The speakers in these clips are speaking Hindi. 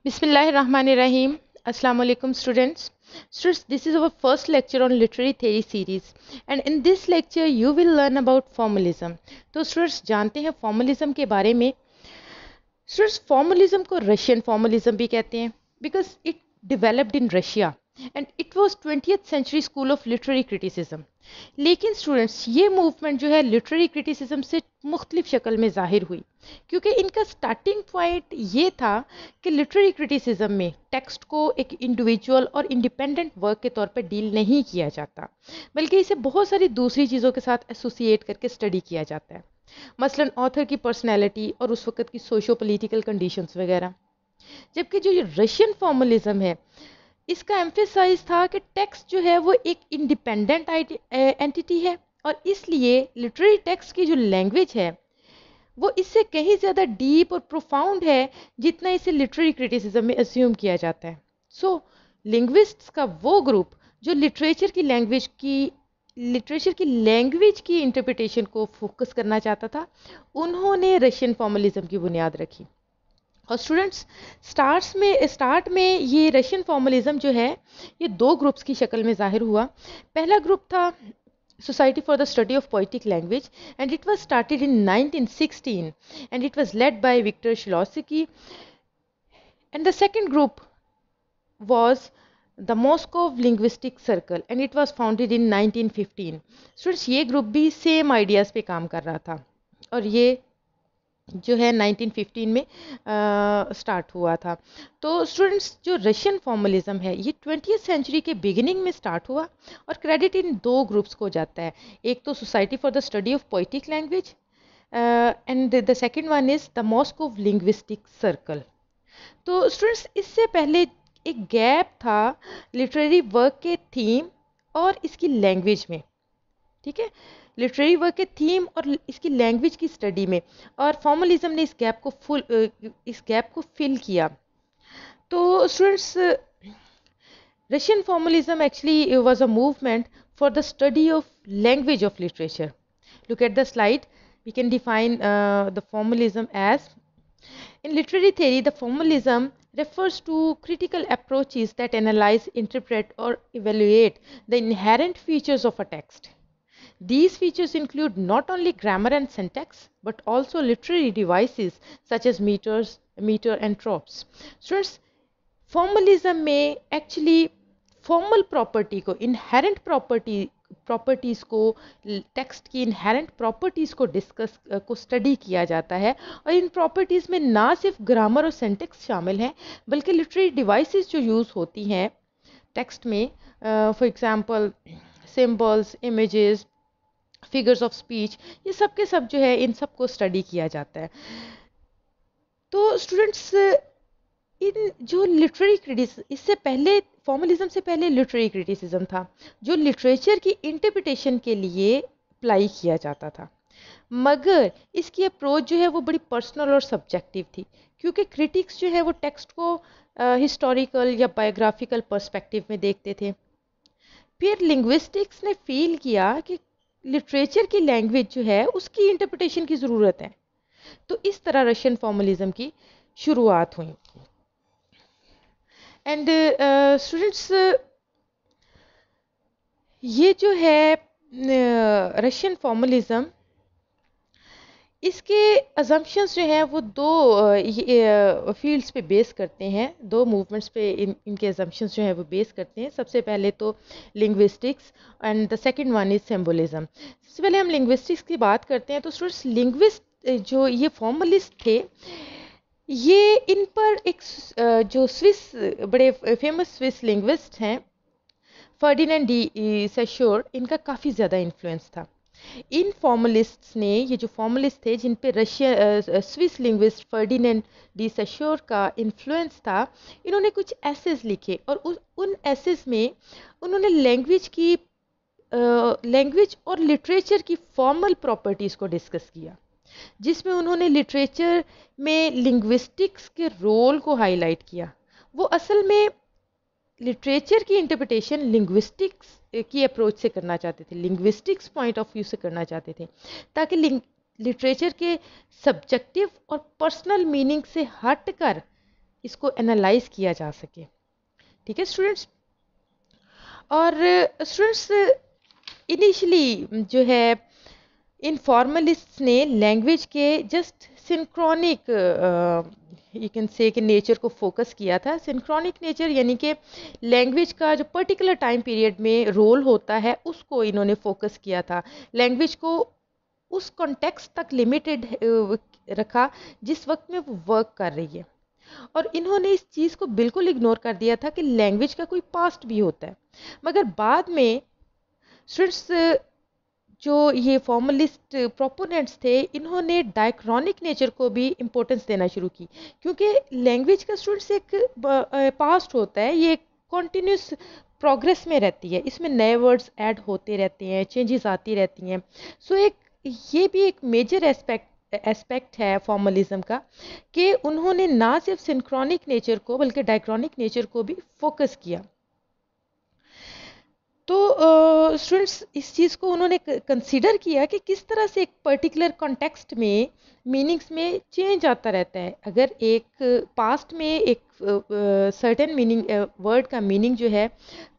Bismillahirrahmanirrahim. Assalamu alaikum students. Students, this is our first lecture on literary theory series and in this lecture you will learn about formalism. तो स्टूडेंट्स जानते हैं फॉर्मलिज्म के बारे में. स्टूडेंट्स फॉर्मलिज्म को रशियन फॉर्मलिज्म भी कहते हैं because it developed in Russia and it was 20th century school of literary criticism. लेकिन स्टूडेंट्स ये मूवमेंट जो है लिटरेरी क्रिटिसिज्म से मुख्तलिफ शक्ल में ज़ाहिर हुई क्योंकि इनका स्टार्टिंग पॉइंट ये था कि लिटरेरी क्रिटिसिज्म में टेक्स्ट को एक इंडिविजुअल और इंडिपेंडेंट वर्क के तौर पर डील नहीं किया जाता बल्कि इसे बहुत सारी दूसरी चीज़ों के साथ एसोसिएट करके स्टडी किया जाता है, मसलन ऑथर की पर्सनैलिटी और उस वक्त की सोशो पॉलिटिकल कंडीशंस वगैरह. जबकि जो रशियन फॉर्मलिज्म है इसका एम्फेसाइज था कि टेक्स्ट जो है वो एक इंडिपेंडेंट एंटिटी है और इसलिए लिटरेरी टेक्स्ट की जो लैंग्वेज है वो इससे कहीं ज़्यादा डीप और प्रोफाउंड है जितना इसे लिटरेरी क्रिटिसिज्म में अस्यूम किया जाता है. सो लिंग्विस्ट्स का वो ग्रुप जो लिटरेचर की लैंग्वेज की इंटरप्रिटेशन को फोकस करना चाहता था, उन्होंने रशियन फॉर्मलिज्म की बुनियाद रखी. और स्टूडेंट्स स्टार्ट में ये रशियन फॉर्मलिज्म जो है ये दो ग्रुप्स की शक्ल में ज़ाहिर हुआ. पहला ग्रुप था Society for the Study of Poetic Language and it was started in 1916 and it was led by Viktor Shklovsky. And the second group was the Moscow Linguistic Circle and it was founded in 1915. Students, ये ग्रुप भी सेम आइडियाज़ पे काम कर रहा था और ये जो है 1915 में स्टार्ट हुआ था. तो स्टूडेंट्स जो रशियन फॉर्मलिज्म है ये 20th सेंचुरी के बिगिनिंग में स्टार्ट हुआ और क्रेडिट इन दो ग्रुप्स को जाता है. एक तो society for the study of poetic language and the second one is the Moscow linguistic circle. तो स्टूडेंट्स इससे पहले एक गैप था लिटरेरी वर्क के थीम और इसकी लैंग्वेज में, ठीक है, लिटरेरी वर्क के थीम और इसकी लैंग्वेज की स्टडी में, और फॉर्मलिज्म ने इस गैप को फिल किया. तो students Russian formalism actually was a movement for the study of language of literature. Look at the slide. We can define the formalism as in literary theory the formalism refers to critical approaches that analyze, interpret or evaluate the inherent features of a text. These features include not only grammar and syntax but also literary devices such as meter and tropes. Students, formalism में actually फॉर्मल प्रॉपर्टी को, इनहेरेंट प्रॉपर्टीज़ को, टेक्स्ट की इनहेरेंट प्रॉपर्टीज़ को स्टडी किया जाता है और इन प्रॉपर्टीज़ में ना सिर्फ ग्रामर और सेंटेक्स शामिल हैं बल्कि लिटरेरी डिवाइसेस जो यूज़ होती हैं टेक्स्ट में, for example symbols, images, figures of speech, ये सब के सब जो है इन सब को स्टडी किया जाता है. तो स्टूडेंट्स इन जो इससे पहले फॉर्मलिज्म से पहले लिटरेरी क्रिटिसिज्म था जो लिटरेचर की इंटरप्रिटेशन के लिए अप्लाई किया जाता था, मगर इसकी अप्रोच जो है वो बड़ी पर्सनल और सब्जेक्टिव थी क्योंकि क्रिटिक्स जो है वो टेक्स्ट को हिस्टोरिकल या बायोग्राफिकल पर्सपेक्टिव में देखते थे. फिर लिंग्विस्टिक्स ने फील किया कि लिटरेचर की लैंग्वेज जो है उसकी इंटरप्रिटेशन की ज़रूरत है. तो इस तरह रशियन फॉर्मलिज्म की शुरुआत हुई. एंड स्टूडेंट्स ये जो है रशियन फॉर्मलिज्म, इसके अजम्पशंस जो हैं वो दो फील्ड्स पे बेस करते हैं, दो मूवमेंट्स पे इनके अजम्पशंस जो हैं वो बेस करते हैं. सबसे पहले तो linguistics and the second one is symbolism. सबसे पहले हम लिंग्विस्टिक्स की बात करते हैं. तो स्टूडेंट्स लिंग्विस्ट जो ये फॉर्मलिस्ट थे ये इन पर एक जो बड़े फेमस स्विस लिंग्विस्ट हैं फर्डिनेंड डी सेश्योर, इनका काफ़ी ज़्यादा इन्फ्लुएंस था. इन फॉर्मलिस्ट्स ने, ये जो फॉर्मलिस्ट थे जिन पे स्विस लिंग्विस्ट फर्डिनेंड डी सेश्योर का इन्फ्लुएंस था, इन्होंने कुछ एसेस लिखे और उन एसेस में उन्होंने लैंग्वेज और लिटरेचर की फॉर्मल प्रॉपर्टीज़ को डिस्कस किया, जिसमें उन्होंने लिटरेचर में लिंग्विस्टिक्स के रोल को हाईलाइट किया. वो असल में लिटरेचर की इंटरप्रिटेशन लिंग्विस्टिक्स की अप्रोच से करना चाहते थे, लिंग्विस्टिक्स पॉइंट ऑफ व्यू से करना चाहते थे, ताकि लिटरेचर के सब्जेक्टिव और पर्सनल मीनिंग से हटकर इसको एनालाइज किया जा सके। ठीक है स्टूडेंट्स। और स्टूडेंट्स इनिशियली जो है इन फॉर्मलिस्ट ने लैंग्वेज के just synchronic you can say कि नेचर को फोकस किया था। सिंक्रोनिक नेचर यानी कि लैंग्वेज का जो पर्टिकुलर टाइम पीरियड में रोल होता है उसको इन्होंने फोकस किया था। लैंग्वेज को उस कॉन्टेक्स्ट तक लिमिटेड रखा जिस वक्त में वो वर्क कर रही है, और इन्होंने इस चीज़ को बिल्कुल इग्नोर कर दिया था कि लैंग्वेज का कोई पास्ट भी होता है। मगर बाद में स्टूडेंट्स जो ये फॉर्मलिस्ट प्रोपोनेंट्स थे, इन्होंने डायक्रॉनिक नेचर को भी इम्पोर्टेंस देना शुरू की, क्योंकि लैंग्वेज का स्टूडेंट्स एक पास्ट होता है, ये कॉन्टिन्यूस प्रोग्रेस में रहती है, इसमें नए वर्ड्स ऐड होते रहते हैं, चेंजेस आती रहती हैं। सो ये भी एक मेजर एस्पेक्ट है फॉर्मलिज्म का कि उन्होंने ना सिर्फ सिंक्रोनिक नेचर को बल्कि डायक्रॉनिक नेचर को भी फोकस किया। तो स्टूडेंट्स इस चीज़ को उन्होंने कंसीडर किया कि किस तरह से एक पर्टिकुलर कॉन्टेक्स्ट में मीनिंग्स में चेंज आता रहता है। अगर एक पास्ट में एक सर्टेन मीनिंग वर्ड का मीनिंग जो है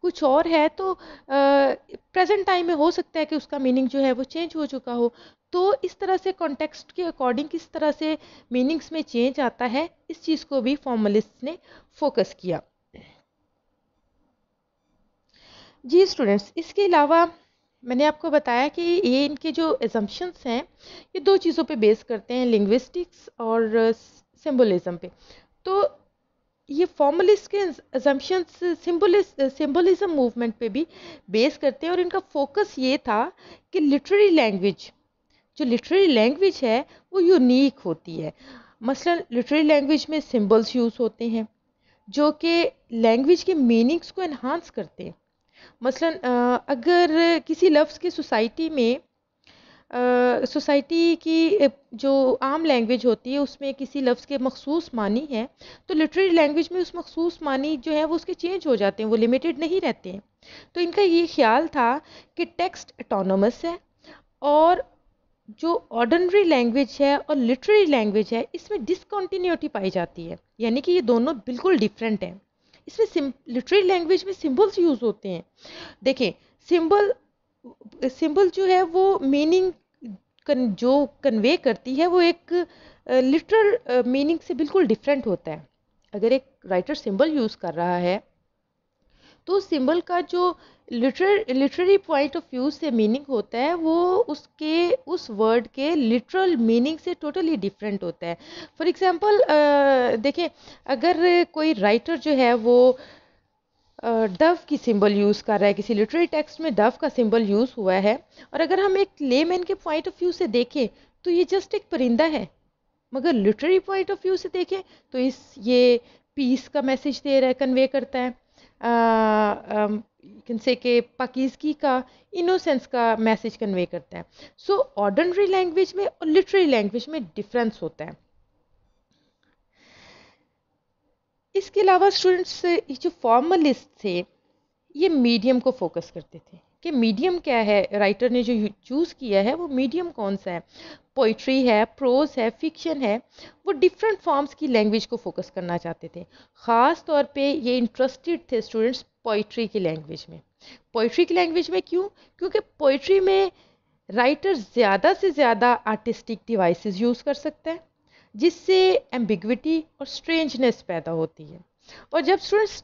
कुछ और है, तो प्रेजेंट टाइम में हो सकता है कि उसका मीनिंग जो है वो चेंज हो चुका हो। तो इस तरह से कॉन्टेक्स्ट के अकॉर्डिंग किस तरह से मीनिंग्स में चेंज आता है, इस चीज़ को भी फॉर्मलिस्ट ने फोकस किया। जी स्टूडेंट्स, इसके अलावा मैंने आपको बताया कि ये इनके जो एजम्पशंस हैं ये दो चीज़ों पे बेस करते हैं, लिंग्विस्टिक्स और सिंबलिज्म पे। तो ये फॉर्मलिस्ट के एजम्पशंस सिंबलिज्म मूवमेंट पे भी बेस करते हैं, और इनका फोकस ये था कि लिटरेरी लैंग्वेज, जो लिटरेरी लैंग्वेज है वो यूनिक होती है। मसलन लिटरेरी लैंग्वेज में सिंबल्स यूज़ होते हैं जो कि लैंग्वेज के मीनिंग्स को एनहांस करते हैं। मसलन अगर किसी लफ्ज़ की सोसाइटी में सोसाइटी की जो आम लैंग्वेज होती है उसमें किसी लफ्ज़ के मखसूस मानी है, तो लिटरेरी लैंग्वेज में उस मखसूस मानी जो है वो उसके चेंज हो जाते हैं, वो लिमिटेड नहीं रहते हैं। तो इनका ये ख्याल था कि टेक्स्ट ऑटोनोमस है, और जो ऑर्डिनरी लैंग्वेज है और लिटरेरी लैंग्वेज है इसमें डिसकॉन्टीन्यूटी पाई जाती है, यानी कि ये दोनों बिल्कुल डिफरेंट हैं। इसमें लिटरेरी लैंग्वेज में सिंबल्स यूज़ होते हैं। देखें, सिंबल जो है वो मीनिंग जो कन्वे करती है वो एक लिटरल मीनिंग से बिल्कुल डिफरेंट होता है। अगर एक राइटर सिंबल यूज़ कर रहा है तो सिंबल का जो लिटरेरी पॉइंट ऑफ व्यू से मीनिंग होता है वो उसके उस वर्ड के लिटरल मीनिंग से टोटली डिफरेंट होता है। फॉर एग्जांपल देखें, अगर कोई राइटर जो है वो डव की सिंबल यूज़ कर रहा है, किसी लिटरेरी टेक्स्ट में डव का सिंबल यूज़ हुआ है, और अगर हम एक लेमैन के पॉइंट ऑफ व्यू से देखें तो ये जस्ट एक परिंदा है, मगर लिटरेरी पॉइंट ऑफ व्यू से देखें तो ये पीस का मैसेज दे रहा है, कन्वे करता है, कैन से कि पाकीज़गी का, इनोसेंस का मैसेज कन्वे करता है। सो ऑर्डिनरी लैंग्वेज में और लिटरेरी लैंग्वेज में डिफरेंस होता है। इसके अलावा स्टूडेंट्स जो फॉर्मलिस्ट थे ये मीडियम को फोकस करते थे कि मीडियम क्या है, राइटर ने जो चूज़ किया है वो मीडियम कौन सा है, पोइट्री है, प्रोज है, फिक्शन है। वो डिफरेंट फॉर्म्स की लैंग्वेज को फोकस करना चाहते थे। ख़ास तौर पे ये इंटरेस्टेड थे स्टूडेंट्स पोइट्री की लैंग्वेज में। पोइट्री की लैंग्वेज में क्यों? क्योंकि पोइट्री में राइटर ज़्यादा से ज़्यादा आर्टिस्टिक डिवाइसेस यूज़ कर सकता है, जिससे एम्बिग्विटी और स्ट्रेंजनेस पैदा होती है। और जब स्टूडेंट्स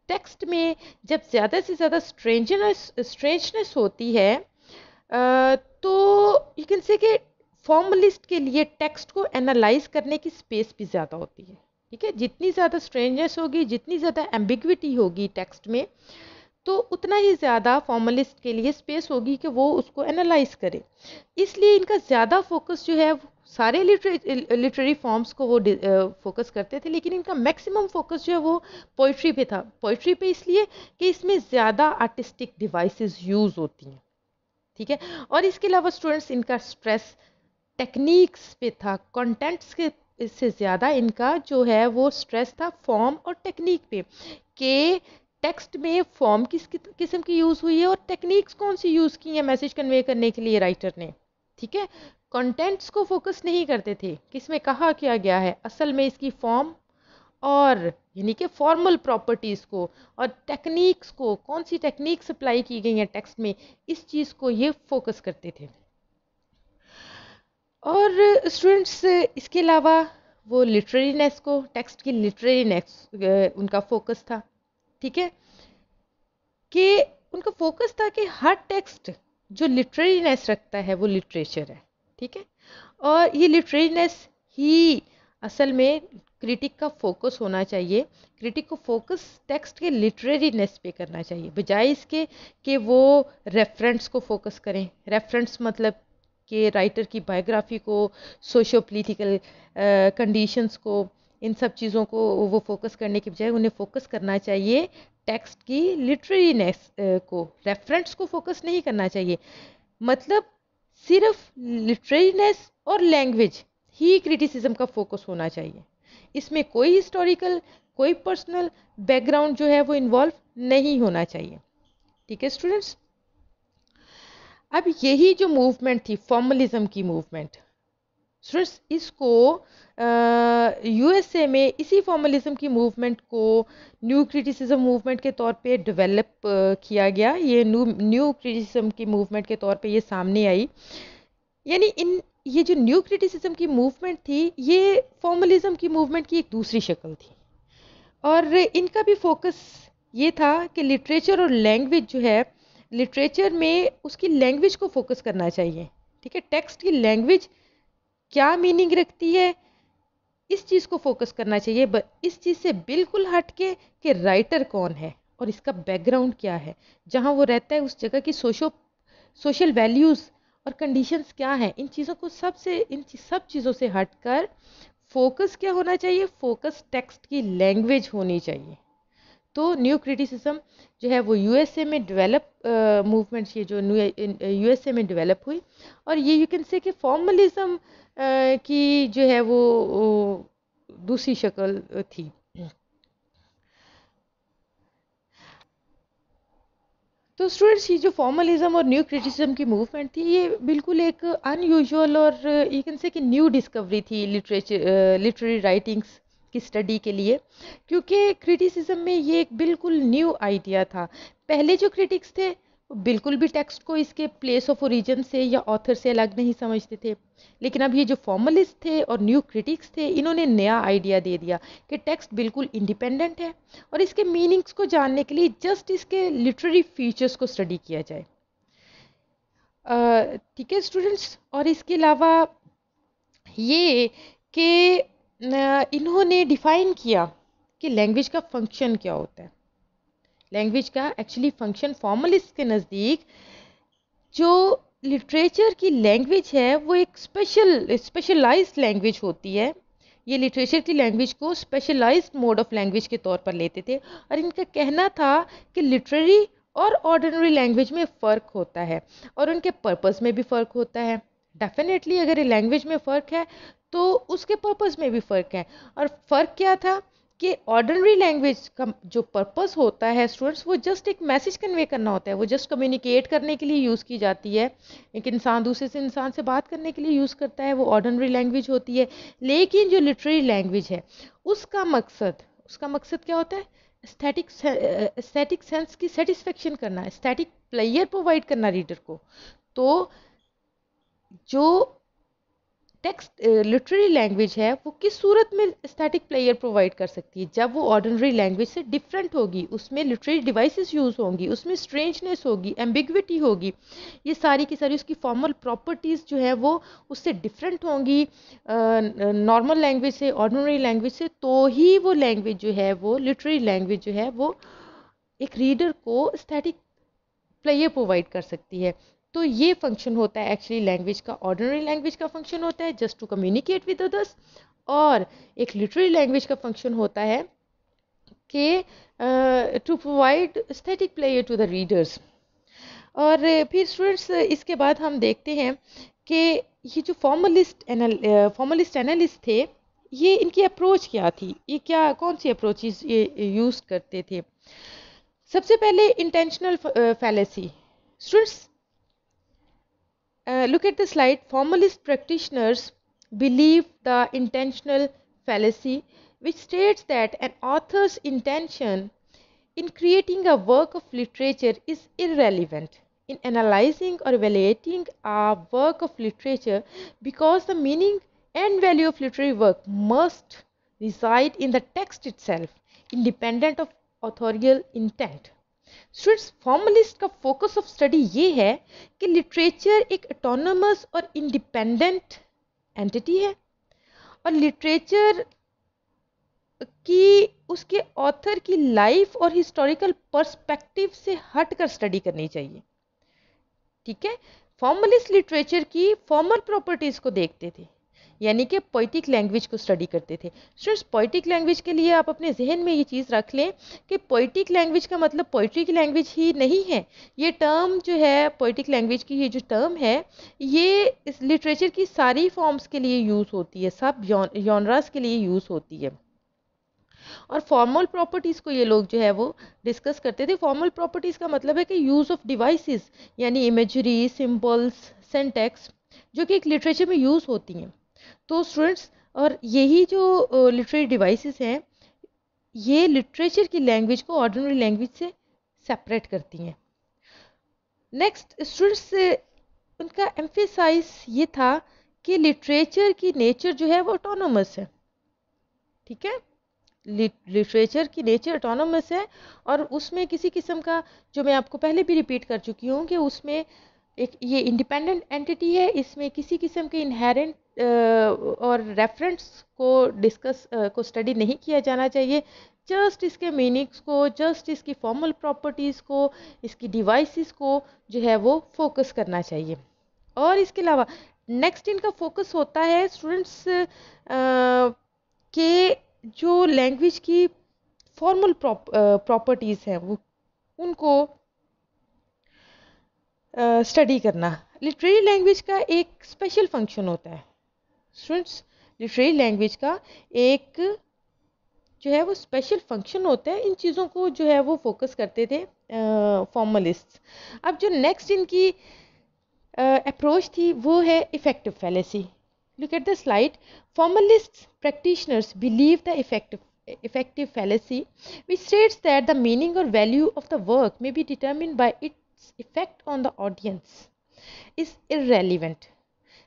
टेक्स्ट में जब ज़्यादा से ज़्यादा स्ट्रेंजनेस होती है तो यू कैन से कि फॉर्मलिस्ट के लिए टेक्स्ट को एनालाइज करने की स्पेस भी ज़्यादा होती है। ठीक है, जितनी ज़्यादा स्ट्रेंजनेस होगी, जितनी ज़्यादा एम्बिग्विटी होगी टेक्स्ट में, तो उतना ही ज़्यादा फॉर्मलिस्ट के लिए स्पेस होगी कि वो उसको एनालाइज करे। इसलिए इनका ज़्यादा फोकस जो है सारे लिटरेरी फॉर्म्स को वो फोकस करते थे, लेकिन इनका मैक्सिमम फोकस जो है वो पोइट्री पे था। पोइट्री पे इसलिए कि इसमें ज़्यादा आर्टिस्टिक डिवाइसेस यूज़ होती हैं। ठीक है, और इसके अलावा स्टूडेंट्स इनका स्ट्रेस टेक्निक्स पे था, कंटेंट्स के इससे ज़्यादा इनका जो है वो स्ट्रेस था फॉर्म और टेक्निक पे, कि टेक्स्ट में फॉर्म किस किस्म की यूज़ हुई है और टेक्निक्स कौन सी यूज़ की है मैसेज कन्वे करने के लिए राइटर ने। ठीक है, कंटेंट्स को फोकस नहीं करते थे कि इसमें कहा क्या गया है, असल में इसकी फॉर्म और यानी कि फॉर्मल प्रॉपर्टीज़ को और टेक्निक्स को, कौन सी टेक्निक्स अप्लाई की गई हैं टेक्स्ट में, इस चीज़ को ये फोकस करते थे। और स्टूडेंट्स इसके अलावा वो लिटरेरीनेस को, टेक्स्ट की लिटरेरीनेस उनका फोकस था। ठीक है, कि उनका फोकस था कि हर टेक्स्ट जो लिटरेरीनेस रखता है वो लिटरेचर है। ठीक है, और ये लिटरेरीनेस ही असल में क्रिटिक का फोकस होना चाहिए। क्रिटिक को फोकस टेक्स्ट के लिटरेरीनेस पे करना चाहिए, बजाय इसके कि वो रेफरेंस को फोकस करें। रेफरेंस मतलब कि राइटर की बायोग्राफी को, सोशो पॉलिटिकल कंडीशंस को, इन सब चीज़ों को वो फोकस करने के बजाय उन्हें फोकस करना चाहिए टेक्स्ट की लिटरेरीनेस को। रेफरेंस को फोकस नहीं करना चाहिए। मतलब सिर्फ लिटरेरीनेस और लैंग्वेज ही क्रिटिसिज्म का फोकस होना चाहिए। इसमें कोई हिस्टोरिकल, कोई पर्सनल बैकग्राउंड जो है वो इन्वॉल्व नहीं होना चाहिए। ठीक है स्टूडेंट्स, अब यही जो मूवमेंट थी फॉर्मलिज्म की मूवमेंट, स्टूडेंट्स इसको यूएसए में इसी फॉर्मलिज्म की मूवमेंट को न्यू क्रिटिसिज्म मूवमेंट के तौर पे डेवलप किया गया। ये न्यू क्रिटिसिज्म की मूवमेंट के तौर पे ये सामने आई। यानी ये जो न्यू क्रिटिसिज्म की मूवमेंट थी ये फॉर्मलिज्म की मूवमेंट की एक दूसरी शक्ल थी, और इनका भी फोकस ये था कि लिटरेचर और लैंग्वेज जो है, लिटरेचर में उसकी लैंग्वेज को फोकस करना चाहिए। ठीक है, टेक्स्ट की लैंग्वेज क्या मीनिंग रखती है, इस चीज़ को फोकस करना चाहिए। इस चीज़ से बिल्कुल हट के कि राइटर कौन है और इसका बैकग्राउंड क्या है, जहाँ वो रहता है उस जगह की सोशल वैल्यूज़ और कंडीशंस क्या हैं, इन चीज़ों को इन सब चीज़ों से हटकर फोकस क्या होना चाहिए, फोकस टेक्स्ट की लैंग्वेज होनी चाहिए। तो न्यू क्रिटिसिज्म जो है वो यूएसए में डेवलप मूवमेंट, ये जो यूएसए में डेवलप हुई, और ये यू कैन से कि फॉर्मलिज्म की जो है वो दूसरी शक्ल थी। तो स्टूडेंट्स ये जो फॉर्मलिज्म और न्यू क्रिटिसिज्म की मूवमेंट थी ये बिल्कुल एक अनयूजुअल और यू कैन से कि न्यू डिस्कवरी थी लिटरेरी राइटिंग्स की स्टडी के लिए, क्योंकि क्रिटिसिज्म में ये एक बिल्कुल न्यू आइडिया था। पहले जो क्रिटिक्स थे वो बिल्कुल भी टेक्स्ट को इसके प्लेस ऑफ ओरिजिन से या ऑथर से अलग नहीं समझते थे, लेकिन अब ये जो फॉर्मलिस्ट थे और न्यू क्रिटिक्स थे इन्होंने नया आइडिया दे दिया कि टेक्स्ट बिल्कुल इंडिपेंडेंट है और इसके मीनिंग्स को जानने के लिए जस्ट इसके लिटरेरी फीचर्स को स्टडी किया जाए। ठीक है स्टूडेंट्स, और इसके अलावा ये कि इन्होंने डिफाइन किया कि लैंग्वेज का फंक्शन क्या होता है। लैंग्वेज का एक्चुअली फंक्शन फॉर्मलिस्ट के नज़दीक जो लिटरेचर की लैंग्वेज है वो एक स्पेशलाइज्ड लैंग्वेज होती है। ये लिटरेचर की लैंग्वेज को स्पेशलाइज्ड मोड ऑफ लैंग्वेज के तौर पर लेते थे, और इनका कहना था कि लिटरेरी और ऑर्डिनरी लैंग्वेज में फ़र्क होता है और उनके पर्पस में भी फ़र्क होता है। डेफिनेटली अगर लैंग्वेज में फ़र्क है तो उसके पर्पस में भी फ़र्क है। और फ़र्क क्या था कि ऑर्डिनरी लैंग्वेज का जो पर्पस होता है स्टूडेंट्स, वो जस्ट एक मैसेज कन्वे करना होता है, वो जस्ट कम्युनिकेट करने के लिए यूज़ की जाती है। एक इंसान दूसरे से इंसान से बात करने के लिए यूज़ करता है, वो ऑर्डिनरी लैंग्वेज होती है। लेकिन जो लिटरेरी लैंग्वेज है उसका मकसद क्या होता है, एस्थेटिक सेंस की सेटिस्फेक्शन करना, एस्थेटिक प्लेयर प्रोवाइड करना रीडर को। तो जो टेक्स्ट लिटरेरी लैंग्वेज है वो किस सूरत में एस्थेटिक प्लेयर प्रोवाइड कर सकती है, जब वो ऑर्डिनरी लैंग्वेज से डिफरेंट होगी, उसमें लिटरेरी डिवाइसेस यूज़ होंगी, उसमें स्ट्रेंजनेस होगी, एम्बिग्विटी होगी, ये सारी की सारी उसकी फॉर्मल प्रॉपर्टीज़ जो है वो उससे डिफरेंट होंगी नॉर्मल लैंग्वेज से, ऑर्डिनरी लैंग्वेज से। तो ही वो लैंग्वेज जो है वो लिटरेरी लैंग्वेज जो है वो एक रीडर को एस्थेटिक प्लेयर प्रोवाइड कर सकती है। तो ये फंक्शन होता है एक्चुअली लैंग्वेज का। ऑर्डिनरी लैंग्वेज का फंक्शन होता है just to communicate with others, और एक लिटरेरी लैंग्वेज का फंक्शन होता है कि to provide aesthetic pleasure to the readers. और फिर स्टूडेंट्स इसके बाद हम देखते हैं कि ये जो फॉर्मलिस्ट एनालिस्ट थे, ये इनकी अप्रोच क्या थी, ये कौन सी अप्रोचेस ये यूज़ करते थे। सबसे पहले intentional fallacy. Students look at the slide. Formalist practitioners believe the intentional fallacy which states that an author's intention in creating a work of literature is irrelevant in analyzing or evaluating a work of literature, because the meaning and value of literary work must reside in the text itself, independent of authorial intent. Students, formalist का फोकस ऑफ स्टडी ये है कि लिटरेचर एक ऑटोनमस और इंडिपेंडेंट एंटिटी है और लिटरेचर की उसके ऑथर की लाइफ और हिस्टोरिकल पर्सपेक्टिव से हटकर स्टडी करनी चाहिए। ठीक है, फॉर्मलिस्ट लिटरेचर की फॉर्मल प्रॉपर्टीज को देखते थे, यानी कि पोइटिक लैंग्वेज को स्टडी करते थे। स्टूडेंट्स, पोइटिक लैंग्वेज के लिए आप अपने जहन में ये चीज़ रख लें कि पोइटिक लैंग्वेज का मतलब पोइट्री की लैंग्वेज ही नहीं है। ये टर्म जो है, पोइटिक लैंग्वेज की ये जो टर्म है, ये इस लिटरेचर की सारी फॉर्म्स के लिए यूज़ होती है, सब जॉनरास के लिए यूज़ होती है। और फॉर्मल प्रॉपर्टीज़ को ये लोग जो है वो डिस्कस करते थे। फॉर्मल प्रॉपर्टीज़ का मतलब है कि यूज़ ऑफ डिवाइसेस, यानी इमेजरी, सिंबल्स, सिंटैक्स, जो कि एक लिटरेचर में यूज़ होती हैं। तो स्टूडेंट्स, और यही जो लिटरेरी डिवाइसेस हैं, ये लिटरेचर की लैंग्वेज को ऑर्डिनरी लैंग्वेज से सेपरेट करती हैं। नेक्स्ट स्टूडेंट्स, उनका एम्फेसाइज ये था कि लिटरेचर की नेचर जो है वो ऑटोनोमस है। ठीक है, लिटरेचर की नेचर ऑटोनोमस है और उसमें किसी किस्म का, जो मैं आपको पहले भी रिपीट कर चुकी हूँ कि उसमें एक ये इंडिपेंडेंट एंटिटी है, इसमें किसी किस्म के इनहेरेंट और रेफरेंस को स्टडी नहीं किया जाना चाहिए। जस्ट इसके मीनिंग्स को, जस्ट इसकी फॉर्मल प्रॉपर्टीज़ को, इसकी डिवाइसेस को जो है वो फोकस करना चाहिए। और इसके अलावा नेक्स्ट इनका फोकस होता है स्टूडेंट्स के जो लैंग्वेज की फॉर्मल प्रॉपर्टीज़ हैं वो उनको स्टडी करना। लिटरेरी लैंग्वेज का एक स्पेशल फंक्शन होता है स्टूडेंट्स, लिटरेरी लैंग्वेज का एक जो है वो स्पेशल फंक्शन होता है। इन चीज़ों को जो है वो फोकस करते थे फॉर्मलिस्ट। अब जो नेक्स्ट इनकी अप्रोच थी वो है effective fallacy. Look at the slide. Formalists practitioners believe the effective fallacy, which states that the meaning or value of the work may be determined by its effect on the audience, is irrelevant.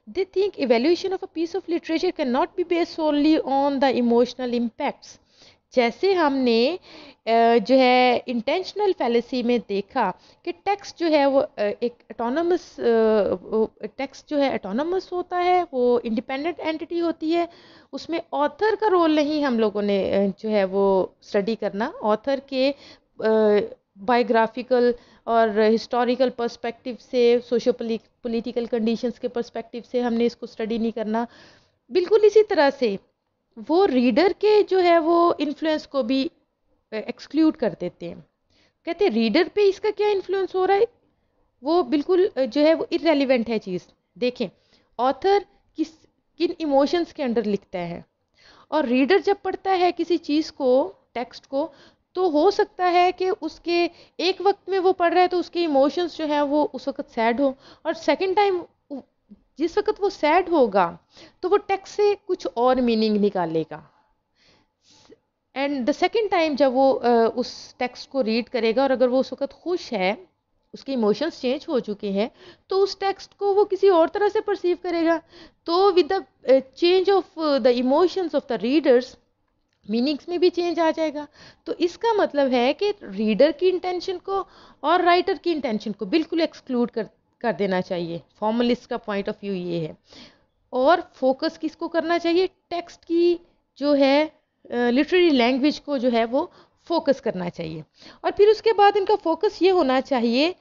They think evaluation of a piece of literature cannot be based solely on the emotional impacts. जैसे हमने जो है इंटेंशनल फैलेसी में देखा कि टेक्स्ट जो है वो एक ऑटोनमस टेक्स्ट जो है ऑटोनमस होता है, वो इंडिपेंडेंट एंटिटी होती है, उसमें ऑथर का रोल नहीं हम लोगों ने जो है वो स्टडी करना। ऑथर के बायोग्राफिकल और हिस्टोरिकल पर्सपेक्टिव से, सोशो पॉलिटिकल कंडीशंस के पर्सपेक्टिव से हमने इसको स्टडी नहीं करना। बिल्कुल इसी तरह से वो रीडर के जो है वो इन्फ्लुएंस को भी एक्सक्लूड कर देते हैं। कहते हैं रीडर पे इसका क्या इन्फ्लुएंस हो रहा है, वो बिल्कुल जो है वो इररेलेवेंट है चीज़। देखें, ऑथर किन इमोशंस के अंडर लिखता है और रीडर जब पढ़ता है किसी चीज़ को, टेक्स्ट को, तो हो सकता है कि उसके एक वक्त में वो पढ़ रहा है तो उसके इमोशंस जो है वो उस वक्त सैड हो, और सेकंड टाइम जिस वक्त वो सैड होगा तो वो टेक्स्ट से कुछ और मीनिंग निकालेगा, एंड द सेकंड टाइम जब वो उस टेक्स्ट को रीड करेगा और अगर वो उस वक्त खुश है, उसके इमोशंस चेंज हो चुके हैं, तो उस टेक्स्ट को वो किसी और तरह से परसीव करेगा। तो with the change of the emotions of the readers, meanings में भी चेंज आ जाएगा। तो इसका मतलब है कि रीडर की इंटेंशन को और राइटर की इंटेंशन को बिल्कुल एक्सक्लूड कर देना चाहिए। फॉर्मलिस्ट का पॉइंट ऑफ व्यू ये है। और फोकस किसको करना चाहिए, टेक्स्ट की जो है लिटरेरी लैंग्वेज को जो है वो फोकस करना चाहिए। और फिर उसके बाद इनका फोकस ये होना चाहिए,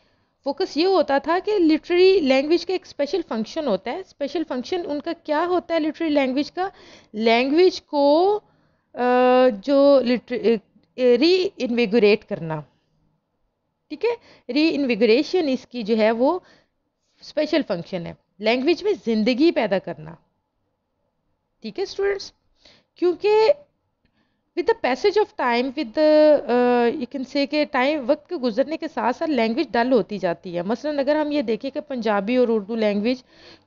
फोकस ये होता था कि लिटरेरी लैंग्वेज का एक स्पेशल फंक्शन होता है। स्पेशल फंक्शन उनका क्या होता है लिटरेरी लैंग्वेज का, लैंग्वेज को जो री इन्विगोरेट करना। ठीक है, री इन्विगोरेशन इसकी जो है वो स्पेशल फंक्शन है, लैंग्वेज में जिंदगी पैदा करना। ठीक है स्टूडेंट्स, क्योंकि with the passage of time, with you can say के टाइम, वक्त के गुजरने के साथ साथ लैंग्वेज डल होती जाती है। मसलन अगर हम ये देखें कि पंजाबी और उर्दू लैंग्वेज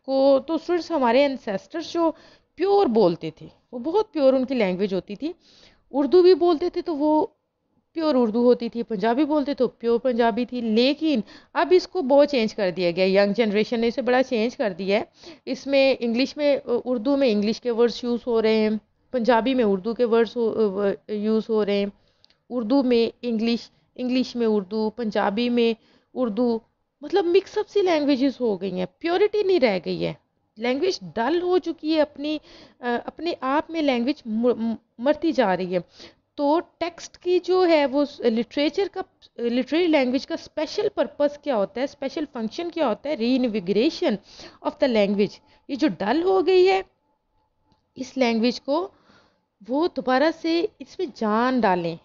को, तो स्टूडेंट्स हमारे एंसेस्टर्स जो प्योर बोलते थे, वो बहुत प्योर उनकी लैंग्वेज होती थी। उर्दू भी बोलते थे तो वो प्योर उर्दू होती थी, पंजाबी बोलते तो प्योर पंजाबी थी। लेकिन अब इसको बहुत चेंज कर दिया गया, यंग जनरेशन ने इसे बड़ा चेंज कर दिया है। इसमें इंग्लिश में, उर्दू में इंग्लिश के वर्ड्स यूज़ हो रहे हैं, पंजाबी में उर्दू के वर्ड्स यूज़ हो रहे हैं, उर्दू में इंग्लिश, इंग्लिश में उर्दू, पंजाबी में उर्दू, मतलब मिक्सअप सी लैंग्वेजेस हो गई हैं, प्योरिटी नहीं रह गई है, लैंग्वेज डल हो चुकी है, अपने आप में लैंग्वेज मरती जा रही है। तो टेक्स्ट की जो है वो लिटरेचर का, लिटरेरी लैंग्वेज का स्पेशल पर्पस क्या होता है, स्पेशल फंक्शन क्या होता है, रीइन्विगरेशन ऑफ द लैंग्वेज। ये जो डल हो गई है इस लैंग्वेज को, वो दोबारा से इसमें जान डालें,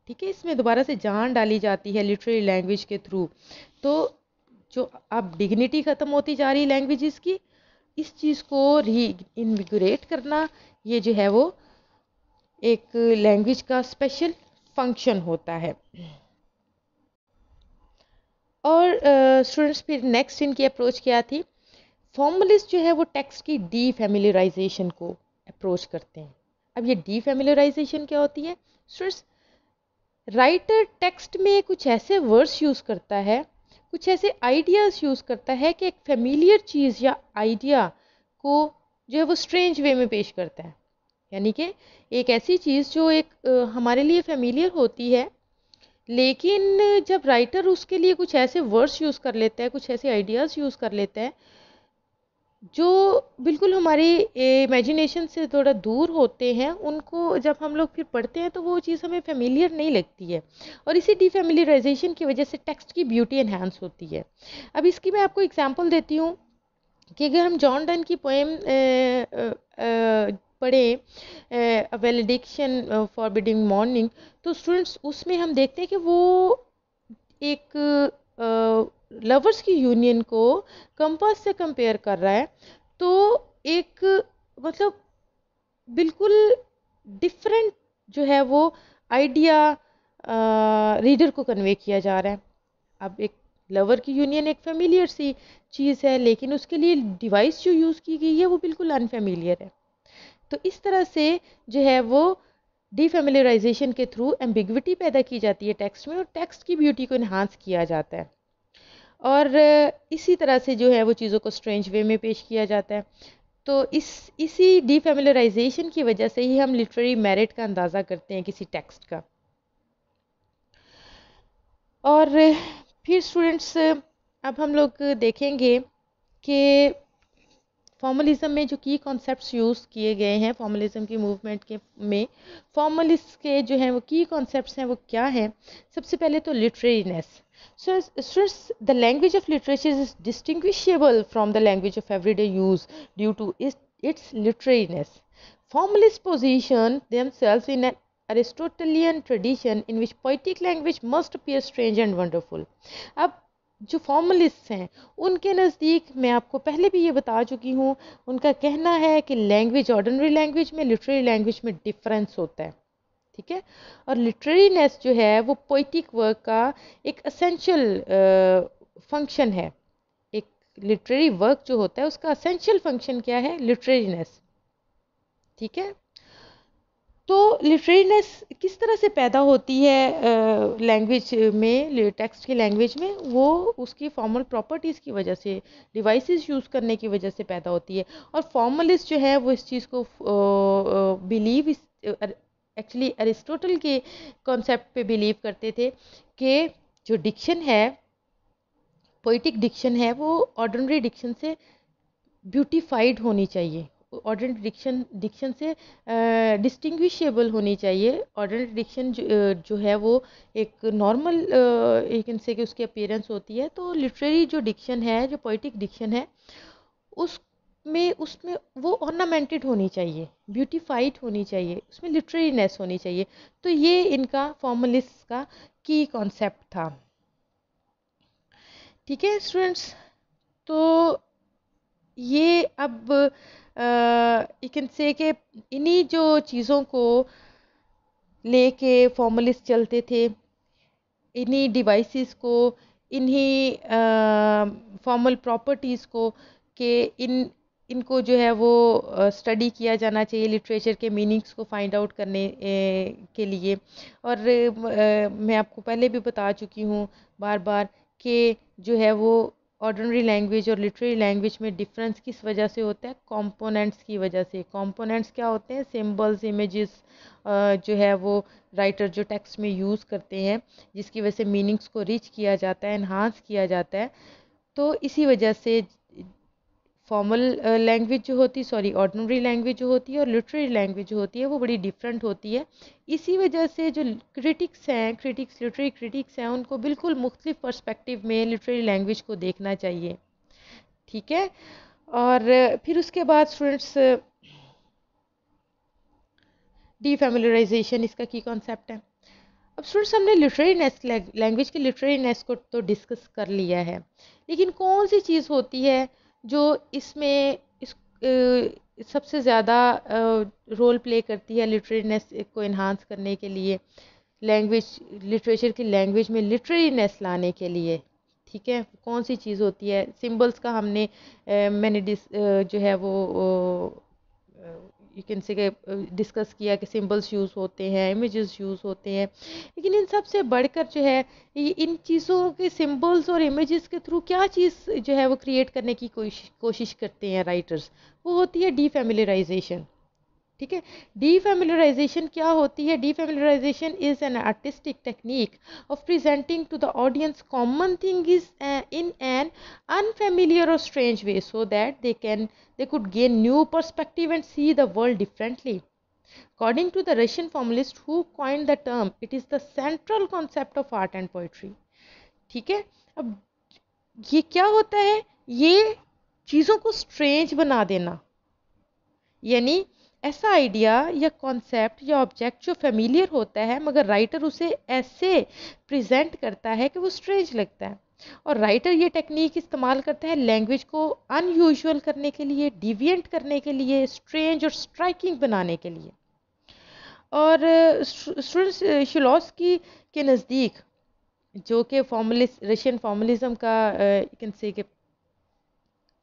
ठीक है, इसमें दोबारा से जान डाली जाती है लिटरेरी लैंग्वेज के थ्रू। तो जो अब डिग्निटी ख़त्म होती जा रही लैंग्वेजेस की, इस चीज़ को री इन्विगोरेट करना, ये जो है वो एक लैंग्वेज का स्पेशल फंक्शन होता है। और स्टूडेंट्स फिर नेक्स्ट इनकी अप्रोच क्या थी, फॉर्मलिस्ट जो है वो टेक्स्ट की डीफैमिलियराइजेशन को अप्रोच करते हैं। अब ये डीफैमिलियराइजेशन क्या होती है स्टूडेंट्स, राइटर टेक्स्ट में कुछ ऐसे वर्ड्स यूज़ करता है, कुछ ऐसे आइडियाज़ यूज़ करता है कि एक फेमिलियर चीज़ या आइडिया को जो है वो स्ट्रेंज वे में पेश करता है। यानी कि एक ऐसी चीज़ जो एक हमारे लिए फेमिलियर होती है, लेकिन जब राइटर उसके लिए कुछ ऐसे वर्ड्स यूज़ कर लेता है, कुछ ऐसे आइडियाज़ यूज़ कर लेता है जो बिल्कुल हमारी इमेजिनेशन से थोड़ा दूर होते हैं, उनको जब हम लोग फिर पढ़ते हैं तो वो चीज़ हमें फेमिलियर नहीं लगती है, और इसी डीफेमिलियराइजेशन की वजह से टेक्स्ट की ब्यूटी एनहांस होती है। अब इसकी मैं आपको एग्जांपल देती हूँ कि अगर हम जॉन डन की पोएम पढ़ें, वेलेडिक्शन फॉरबिडिंग मॉर्निंग, तो स्टूडेंट्स उसमें हम देखते हैं कि वो एक लवर्स की यूनियन को कंपास से कंपेयर कर रहा है। तो एक मतलब बिल्कुल डिफरेंट जो है वो आइडिया रीडर को कन्वे किया जा रहा है। अब एक लवर की यूनियन एक फेमिलियर सी चीज़ है, लेकिन उसके लिए डिवाइस जो यूज़ की गई है वो बिल्कुल अनफेमिलियर है। तो इस तरह से जो है वो डीफेमिलियराइजेशन के थ्रू एम्बिग्विटी पैदा की जाती है टेक्स्ट में, और टेक्स्ट की ब्यूटी को इन्हांस किया जाता है। और इसी तरह से जो है वो चीज़ों को स्ट्रेंज वे में पेश किया जाता है। तो इसी डीफेमिलियराइजेशन की वजह से ही हम लिटरेरी मेरिट का अंदाज़ा करते हैं किसी टेक्स्ट का। और फिर स्टूडेंट्स अब हम लोग देखेंगे कि फॉर्मलिज्म में जो की कॉन्सेप्ट्स यूज़ किए गए हैं फॉर्मलिज्म की मूवमेंट के में, फॉर्मलिस्ट के जो हैं वो की कॉन्सेप्ट्स हैं वो क्या हैं। सबसे पहले तो literariness. So, the language of literature is distinguishable from the language of everyday use due to its literariness. Formalists position themselves in an Aristotelian tradition in which poetic language must appear strange and wonderful. अब जो फॉर्मलिस्ट हैं उनके नज़दीक, मैं आपको पहले भी ये बता चुकी हूँ, उनका कहना है कि लैंग्वेज, ऑर्डिनरी लैंग्वेज में, लिटरेरी लैंग्वेज में डिफरेंस होता है, ठीक है। और लिटरेरीनेस जो है वो पोइटिक वर्क का एक असेंशियल फंक्शन है। एक लिटरेरी वर्क जो होता है उसका असेंशियल फंक्शन क्या है, लिटरेरीनेस, ठीक है। तो लिटरेरीनेस किस तरह से पैदा होती है लैंग्वेज में, टेक्स्ट की लैंग्वेज में, वो उसकी फॉर्मल प्रॉपर्टीज़ की वजह से, डिवाइसेस यूज़ करने की वजह से पैदा होती है। और फॉर्मलिस्ट जो है वो इस चीज़ को बिलीव, एक्चुअली अरिस्टोटल के कॉन्सेप्ट पे बिलीव करते थे कि जो डिक्शन है, पोइटिक डिक्शन है, वो ऑर्डिनरी डिक्शन से ब्यूटीफाइड होनी चाहिए, ऑर्डिनरी डिक्शन से डिस्टिंग्विशेबल होनी चाहिए। ऑर्डिनरी डिक्शन जो है वो एक नॉर्मल एक इनसे कि उसकी अपीयरेंस होती है। तो लिटरेरी जो डिक्शन है, जो पोइटिक डिक्शन है, उसमें वो ऑर्नामेंटेड होनी चाहिए, ब्यूटीफाइड होनी चाहिए, उसमें लिटरेरीनेस होनी चाहिए। तो ये इनका फॉर्मलिस्ट का की कॉन्सेप्ट था, ठीक है स्टूडेंट्स। तो ये अब यू कैन से कि इन्हीं जो चीज़ों को लेके फॉर्मलिस्ट चलते थे, इन्हीं डिवाइसेस को, इन्हीं फॉर्मल प्रॉपर्टीज़ को, कि इनको जो है वो स्टडी किया जाना चाहिए लिटरेचर के मीनिंग्स को फाइंड आउट करने के लिए। और मैं आपको पहले भी बता चुकी हूँ बार बार कि जो है वो ऑर्डिनरी लैंग्वेज और लिटरेरी लैंग्वेज में डिफरेंस किस वजह से होता है, कंपोनेंट्स की वजह से। कंपोनेंट्स क्या होते हैं, सिंबल्स, इमेजेस जो है वो राइटर जो टेक्स्ट में यूज़ करते हैं, जिसकी वजह से मीनिंग्स को रिच किया जाता है, एनहांस किया जाता है। तो इसी वजह से फॉर्मल लैंग्वेज जो होती सॉरी ऑर्डिनरी लैंग्वेज जो होती है और लिटरेरी लैंग्वेज जो होती है वो बड़ी डिफरेंट होती है। इसी वजह से जो लिटरेरी क्रिटिक्स हैं उनको बिल्कुल मुख्तलिफ पर्सपेक्टिव में लिटरेरी लैंग्वेज को देखना चाहिए। ठीक है। और फिर उसके बाद स्टूडेंट्स डीफैमिलियराइजेशन इसका की कॉन्सेप्ट है। अब स्टूडेंट्स हमने लिटरेरीनेस लैंग्वेज की लिटरेरीनेस को तो डिस्कस कर लिया है, लेकिन कौन सी चीज़ होती है जो इसमें सबसे ज़्यादा रोल प्ले करती है लिटरेरीनेस को इन्हांस करने के लिए, लैंग्वेज लिटरेचर की लैंग्वेज में लिटरेरीनेस लाने के लिए। ठीक है, कौन सी चीज़ होती है? सिंबल्स का मैंने जो है वो यू कैन से डिस्कस किया कि सिंबल्स यूज़ होते हैं, इमेजेस यूज़ होते हैं, लेकिन इन सब से बढ़कर जो है इन चीज़ों के सिंबल्स और इमेजेस के थ्रू क्या चीज़ जो है वो क्रिएट करने की कोशिश करते हैं राइटर्स, वो होती है डीफैमिलियराइजेशन। ठीक है, डीफैमिलियराइजेशन क्या होती है? Defamiliarisation is an artistic technique of presenting to the audience common thing is in an unfamiliar or strange way so that they could gain new perspective and see the world differently. According to the Russian formalist who coined the term, it is the central concept of art and poetry. ठीक है, अब ये क्या होता है? ये चीज़ों को स्ट्रेंज बना देना, यानी ऐसा आइडिया या कॉन्सेप्ट या ऑब्जेक्ट जो फेमिलियर होता है मगर राइटर उसे ऐसे प्रेजेंट करता है कि वो स्ट्रेंज लगता है। और राइटर ये टेक्निक इस्तेमाल करता है लैंग्वेज को अनयूजुअल करने के लिए, डिविएंट करने के लिए, स्ट्रेंज और स्ट्राइकिंग बनाने के लिए। और स्टूडेंट्स शिलॉस्की के नज़दीक, जो कि रशियन फॉर्मलिज्म का कैन से कि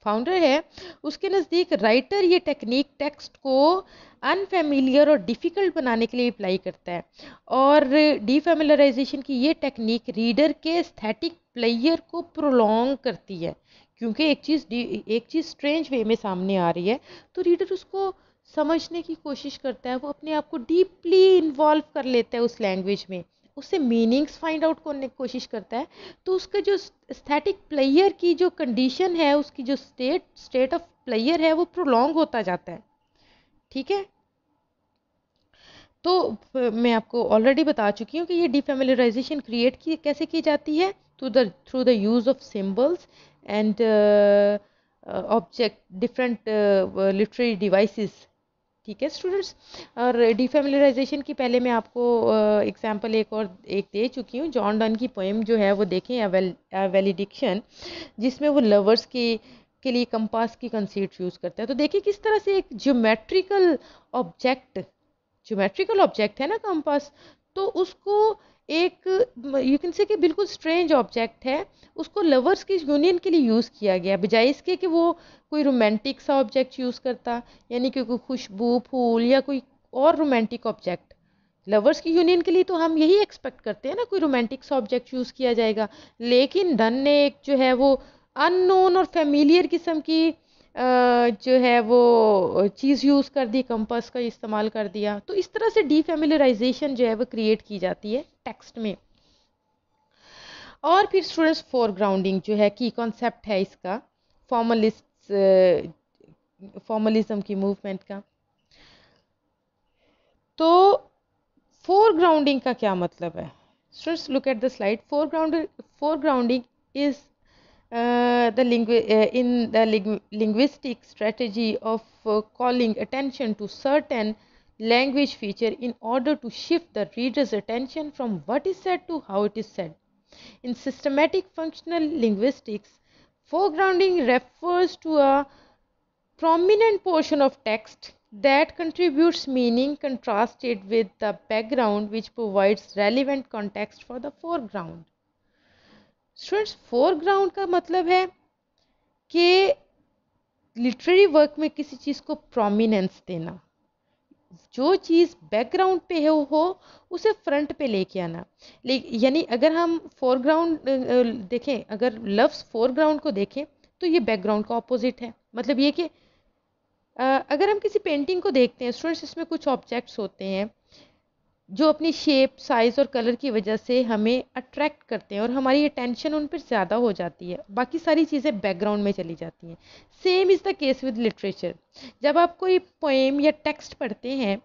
फाउंडर है, उसके नज़दीक राइटर ये टेक्निक टेक्स्ट को अनफेमिलियर और डिफ़िकल्ट बनाने के लिए अप्लाई करता है। और डीफेमिलियराइजेशन की ये टेक्निक रीडर के एस्थेटिक प्लेयर को प्रोलॉन्ग करती है, क्योंकि एक चीज़ स्ट्रेंज वे में सामने आ रही है तो रीडर उसको समझने की कोशिश करता है, वो अपने आप को डीपली इन्वॉल्व कर लेता है उस लैंग्वेज में, उससे मीनिंग्स फाइंड आउट करने की कोशिश करता है। तो उसका जो एस्थेटिक प्लेयर की जो कंडीशन है, उसकी जो स्टेट ऑफ प्लेयर है, वो प्रोलॉन्ग होता जाता है। ठीक है, तो मैं आपको ऑलरेडी बता चुकी हूँ कि ये डीफेमिलियराइजेशन कैसे की जाती है, through the use of symbols and object different literary devices. ठीक है स्टूडेंट्स, और डीफेमिलियराइजेशन की पहले मैं आपको एग्जांपल एक दे चुकी हूँ। जॉन डन की पोएम जो है वो देखें, वैलिडिक्शन, जिसमें वो लवर्स के लिए कंपास की कंसीट यूज़ करता है। तो देखिए किस तरह से एक ज्योमेट्रिकल ऑब्जेक्ट है ना कंपास, तो उसको एक यू कैन से कि बिल्कुल स्ट्रेंज ऑब्जेक्ट है, उसको लवर्स की यूनियन के लिए यूज़ किया गया, बजाय इसके कि वो कोई रोमांटिक सा ऑब्जेक्ट यूज़ करता, यानी कि कोई खुशबू, फूल या कोई और रोमांटिक ऑब्जेक्ट। लवर्स की यूनियन के लिए तो हम यही एक्सपेक्ट करते हैं ना, कोई रोमांटिक सा ऑब्जेक्ट यूज़ किया जाएगा, लेकिन डन ने एक जो है वो अननोन और फेमिलियर किस्म की जो है वो चीज़ यूज़ कर दी, कंपास का इस्तेमाल कर दिया। तो इस तरह से डीफेमिलियराइजेशन जो है वो क्रिएट की जाती है टेक्स्ट में। और फिर स्टूडेंट्स फोरग्राउंडिंग जो है की कॉन्सेप्ट है इसका, फॉर्मलिज्म की मूवमेंट का। तो फोरग्राउंडिंग का क्या मतलब है? Students look at the slide. Foregrounding is in the linguistic strategy of calling attention to certain language feature in order to shift the reader's attention from what is said to how it is said. In systematic functional linguistics, foregrounding refers to a prominent portion of text that contributes meaning contrasted with the background which provides relevant context for the foreground. Students foreground का मतलब है कि लिटरेरी वर्क में किसी चीज़ को प्रोमिनेंस देना, जो चीज़ बैकग्राउंड पे हो उसे फ्रंट पे लेके आना। यानी अगर हम फोरग्राउंड देखें, अगर लफ्ज़ फोरग्राउंड को देखें तो ये बैकग्राउंड का ऑपोजिट है। मतलब ये कि अगर हम किसी पेंटिंग को देखते हैं स्टूडेंट्स, इसमें कुछ ऑब्जेक्ट्स होते हैं जो अपनी शेप, साइज़ और कलर की वजह से हमें अट्रैक्ट करते हैं और हमारी अटेंशन उन पर ज़्यादा हो जाती है, बाकी सारी चीज़ें बैकग्राउंड में चली जाती हैं। Same is the case with literature. जब आप कोई पोएम या टेक्स्ट पढ़ते हैं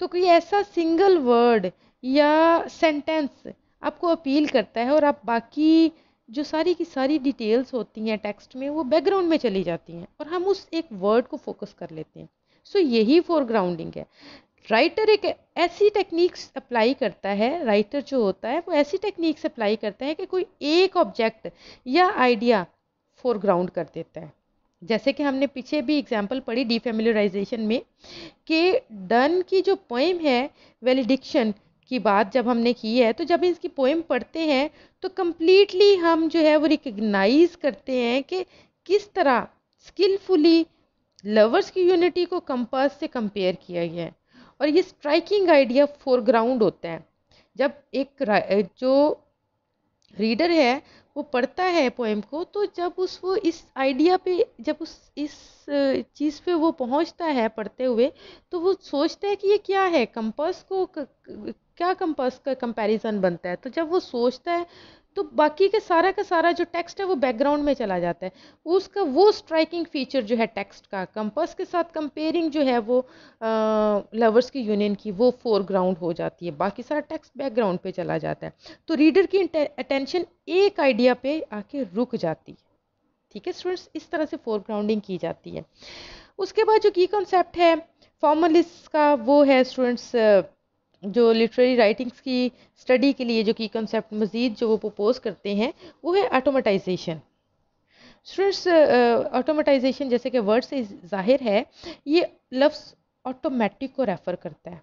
तो कोई ऐसा सिंगल वर्ड या सेंटेंस आपको अपील करता है और आप बाकी जो सारी की सारी डिटेल्स होती हैं टेक्स्ट में वो बैकग्राउंड में चली जाती हैं और हम उस एक वर्ड को फोकस कर लेते हैं। सो यही फोरग्राउंडिंग है। राइटर एक ऐसी टेक्निक्स अप्लाई करता है, राइटर जो होता है वो ऐसी टेक्निक्स अप्लाई करता है कि कोई एक ऑब्जेक्ट या आइडिया फोरग्राउंड कर देता है। जैसे कि हमने पीछे भी एग्जांपल पढ़ी डीफेमिलियराइजेशन में कि डन की जो पोएम है, वैलिडिक्शन की बात जब हमने की है, तो जब इसकी पोएम पढ़ते हैं तो कंप्लीटली हम जो है वो रिकग्नाइज करते हैं कि किस तरह स्किलफुली लवर्स की यूनिटी को कंपास से कंपेयर किया गया है। और ये स्ट्राइकिंग आइडिया फोरग्राउंड होता है जब एक जो रीडर है वो पढ़ता है पोएम को, तो जब वो इस आइडिया पे, जब इस चीज़ पे वो पहुंचता है पढ़ते हुए, तो वो सोचता है कि ये क्या है, कंपास को क्या कंपास का कंपैरिजन बनता है। तो जब वो सोचता है तो बाकी का सारा जो टेक्स्ट है वो बैकग्राउंड में चला जाता है। उसका वो स्ट्राइकिंग फीचर जो है टेक्स्ट का, कंपास के साथ कंपेयरिंग जो है वो लवर्स की यूनियन की, वो फोरग्राउंड हो जाती है, बाकी सारा टेक्स्ट बैकग्राउंड पे चला जाता है। तो रीडर की अटेंशन एक आइडिया पे आके रुक जाती है। ठीक है स्टूडेंट्स, इस तरह से फोरग्राउंडिंग की जाती है। उसके बाद जो की कॉन्सेप्ट है फॉर्मलिस्ट का, वो है स्टूडेंट्स जो लिटरेरी राइटिंग्स की स्टडी के लिए जो की कॉन्सेप्ट मज़ीद जो वो प्रपोज करते हैं वो है ऑटोमेटाइजेशन। स्टूडेंट्स, ऑटोमेटाइजेशन जैसे कि वर्ड से जाहिर है, ये लफ्ज़ ऑटोमेटिक को रेफर करता है।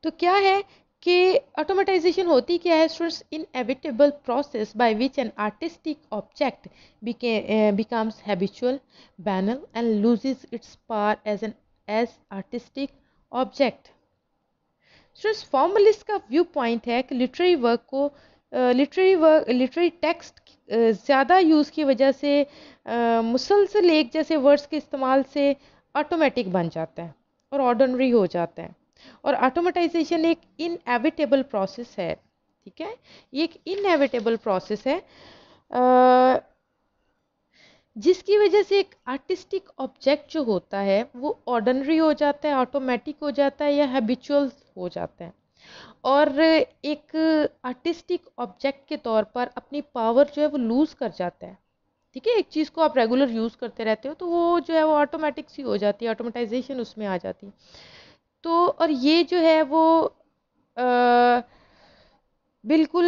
तो क्या है कि ऑटोमेटाइजेशन होती क्या है students? Inevitable process by which an artistic object becomes habitual, banal and loses its power as artistic object। Students, formalist का व्यू पॉइंट है कि लिटरेरी टेक्स्ट ज़्यादा यूज़ की वजह से मुसलसल एक जैसे वर्ड्स के इस्तेमाल से ऑटोमेटिक बन जाता है और ऑर्डिनरी हो जाता है। और ऑटोमेटाइजेशन एक इनएविटेबल प्रोसेस है। ठीक है, ये एक इनएविटेबल प्रोसेस है जिसकी वजह से एक आर्टिस्टिक ऑब्जेक्ट जो होता है वो ऑर्डिनरी हो जाता है, ऑटोमेटिक हो जाता है या हैबिचुअल हो जाता है और एक आर्टिस्टिक ऑब्जेक्ट के तौर पर अपनी पावर जो है वो लूज़ कर जाता है। ठीक है, एक चीज़ को आप रेगुलर यूज़ करते रहते हो तो वो जो है वो ऑटोमेटिक सी हो जाती है, ऑटोमेटाइजेशन उसमें आ जाती है। तो और ये जो है वो बिल्कुल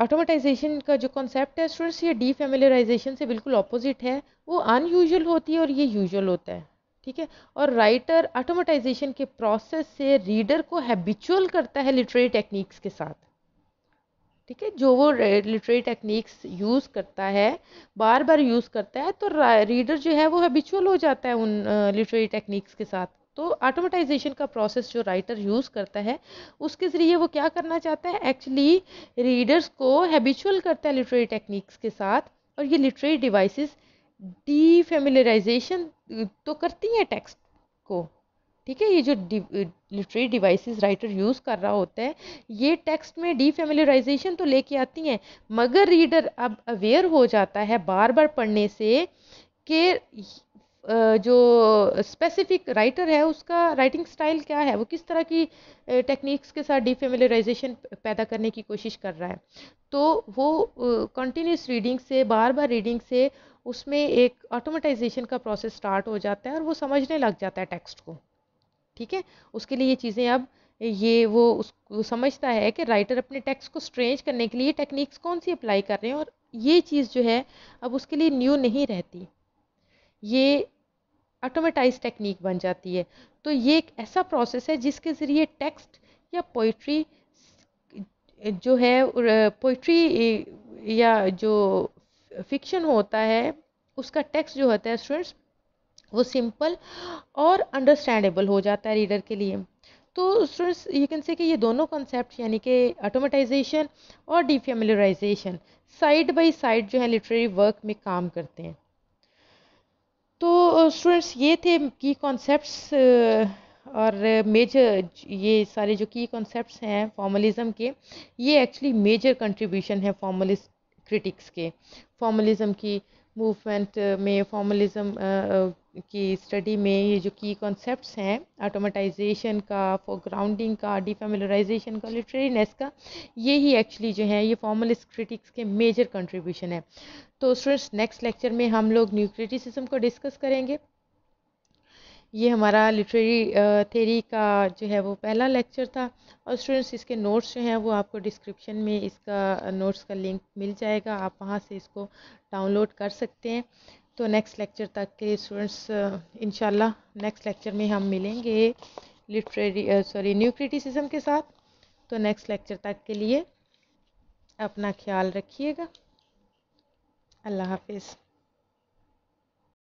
ऑटोमेटाइजेशन का जो कॉन्सेप्ट है स्टूडेंट्स, ये डीफेमिलियराइजेशन से बिल्कुल ऑपोजिट है। वो अनयूजुअल होती है और ये यूजुअल होता है। ठीक है, और राइटर ऑटोमेटाइजेशन के प्रोसेस से रीडर को हैबिचुअल करता है लिटरेरी टेक्निक्स के साथ। ठीक है, जो वो लिटरेरी टेक्निक्स यूज़ करता है, बार बार यूज़ करता है, तो रीडर जो है वो हैबिचुअल हो जाता है उन लिटरेरी टेक्निक्स के साथ। तो ऑटोमेटाइजेशन का प्रोसेस जो राइटर यूज़ करता है उसके ज़रिए वो क्या करना चाहता है, एक्चुअली रीडर्स को हैबिचुअल करता है लिटरेरी टेक्निक्स के साथ। और ये लिटरेरी डिवाइसेस डीफेमिलियराइजेशन तो करती हैं टेक्स्ट को। ठीक है, ये जो लिटरेरी डिवाइसेस राइटर यूज़ कर रहा होता है ये टेक्स्ट में डीफेमिलियराइजेशन तो लेके आती हैं, मगर रीडर अब अवेयर हो जाता है बार बार पढ़ने से कि जो स्पेसिफिक राइटर है उसका राइटिंग स्टाइल क्या है, वो किस तरह की टेक्निक्स के साथ डीफेमिलियराइजेशन पैदा करने की कोशिश कर रहा है। तो वो कंटिन्यूस रीडिंग से, बार बार रीडिंग से उसमें एक ऑटोमेटाइजेशन का प्रोसेस स्टार्ट हो जाता है और वो समझने लग जाता है टेक्स्ट को। ठीक है, उसके लिए ये चीज़ें अब ये वो समझता है कि राइटर अपने टेक्स्ट को स्ट्रेंज करने के लिए टेक्निक्स कौन सी अप्लाई कर रहे हैं, और ये चीज़ जो है अब उसके लिए न्यू नहीं रहती, ये ऑटोमेटाइज टेक्निक बन जाती है। तो ये एक ऐसा प्रोसेस है जिसके ज़रिए टेक्स्ट या पोइट्री जो है, पोइट्री या जो फिक्शन होता है उसका टेक्स्ट जो होता है स्टूडेंट्स वो सिंपल और अंडरस्टैंडेबल हो जाता है रीडर के लिए। तो स्टूडेंट्स यू कैन से कि ये दोनों कॉन्सेप्ट यानी कि ऑटोमेटाइजेशन और डीफेमिलराइजेशन साइड बाय साइड जो है लिटरेरी वर्क में काम करते हैं। तो स्टूडेंट्स ये थे की कॉन्सेप्ट्स और मेजर, ये सारे जो की कॉन्सेप्ट्स हैं फॉर्मलिज्म के, ये एक्चुअली मेजर कंट्रीब्यूशन है फॉर्मलिस्ट क्रिटिक्स के। फॉर्मलिज्म की मूवमेंट में, फॉर्मलिज्म की स्टडी में ये जो की कॉन्सेप्ट्स हैं ऑटोमेटाइजेशन का, फोरग्राउंडिंग का, डिफेमिलराइजेशन का, लिटरेरीनेस का, ये ही एक्चुअली जो है ये फॉर्मलिस्ट क्रिटिक्स के मेजर कंट्रीब्यूशन है। तो स्टूडेंट्स नेक्स्ट लेक्चर में हम लोग न्यू क्रिटिसिज्म को डिस्कस करेंगे। ये हमारा लिटरेरी थ्योरी का जो है वो पहला लेक्चर था। और स्टूडेंट्स इसके नोट्स जो हैं वो आपको डिस्क्रिप्शन में इसका नोट्स का लिंक मिल जाएगा, आप वहाँ से इसको डाउनलोड कर सकते हैं। तो नेक्स्ट लेक्चर तक के स्टूडेंट्स इंशाल्लाह नेक्स्ट लेक्चर में हम मिलेंगे न्यू क्रिटिसिज्म के साथ। तो नेक्स्ट लेक्चर तक के लिए अपना ख्याल रखिएगा। अल्लाह हाफिज़।